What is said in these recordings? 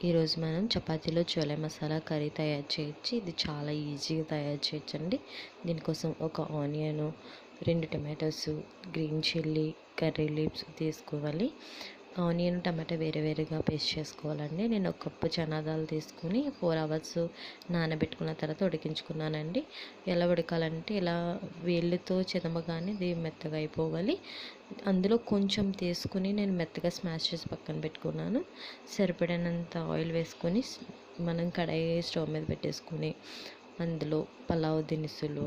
ఈరోజు మనం చపాతీలో చోలే మసాలా కర్రీ తయారు చేయొచ్చు. ఇది చాలా ఈజీగా తయారు చేయొచ్చండి. దీనికోసం ఒక onion, 2 tomatoes, green chilli, curry leaves తీసుకోవాలి. ఆనియన్, టమాటా వేరేగా పేస్ట్ చేసుకోవాలండి. నేను ఒక కప్పు చనా దాల్ తీసుకుని 4 అవర్స్ నానబెట్టుకున్న తర్వాత ఉడికించుకున్నానండి. ఎలా ఉడకాలంటే ఇలా వేళ్ళతో చెదమగానే ఇది మెత్తగా అయిపోవాలి. అందులో కొంచెం తీసుకుని నేను మెత్తగా స్మాష్ చేసి పక్కన పెట్టుకున్నాను. సరిపడినంత ఆయిల్ వేసుకొని మనం కడాయి స్టవ్ మీద పెట్టేసుకుని అందులో పలావ్ దినుసులు,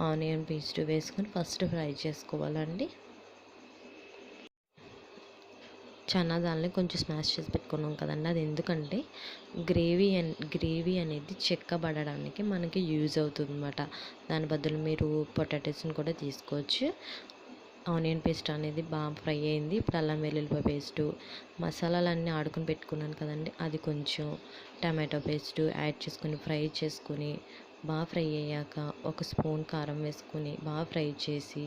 ఆనియన్ పేస్ట్ వేసుకొని ఫస్ట్ ఫ్రై చేసుకోవాలండి. చనా దాల్ని కొంచెం స్మాష్ చేసి పెట్టుకున్నాం కదండి, అది ఎందుకంటే గ్రేవీ అనేది చెక్కబడడానికి మనకి యూజ్ అవుతుంది అన్నమాట. దాని బదులు మీరు పొటాటోస్ని కూడా తీసుకోవచ్చు. ఆనియన్ పేస్ట్ అనేది బాగా ఫ్రై అయింది. ఇప్పుడు అల్లం వెల్లుల్లిపాయ పేస్టు, మసాలాలన్నీ ఆడుకుని పెట్టుకున్నాను కదండి, అది కొంచెం టమాటో పేస్టు యాడ్ చేసుకుని ఫ్రై చేసుకుని బాగా ఫ్రై అయ్యాక ఒక స్పూన్ కారం వేసుకొని బాగా ఫ్రై చేసి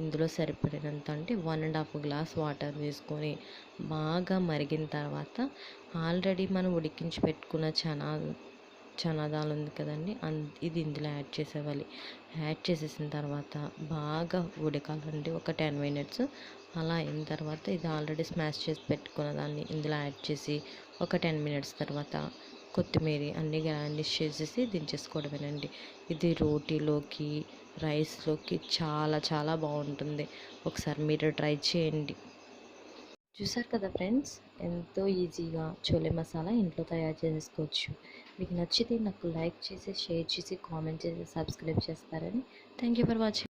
ఇందులో సరిపడినంత అంటే 1.5 గ్లాస్ వాటర్ వేసుకొని బాగా మరిగిన తర్వాత ఆల్రెడీ మనం ఉడికించి పెట్టుకున్న చనా దాల్ ఉంది కదండి, ఇది ఇందులో యాడ్ చేసేవాలి. యాడ్ చేసేసిన తర్వాత బాగా ఉడకాలండి, ఒక 10 మినిట్స్. అలా అయిన తర్వాత ఇది ఆల్రెడీ స్మాష్ చేసి పెట్టుకున్న దాన్ని ఇందులో యాడ్ చేసి ఒక 10 మినిట్స్ తర్వాత కొత్తిమీర అన్నీ గార్నిష్ చేసేసి దించేసుకోవడమేనండి. ఇది రోటీలోకి, రైస్లోకి చాలా బాగుంటుంది. ఒకసారి మీరు ట్రై చేయండి. చూసారు కదా ఫ్రెండ్స్, ఎంతో ఈజీగా చోలే మసాలా ఇంట్లో తయారు చేసుకోవచ్చు. మీకు నచ్చితే నాకు లైక్ చేసి, షేర్ చేసి, కామెంట్ చేసి, సబ్స్క్రైబ్ చేస్తారని. Thank you for watching.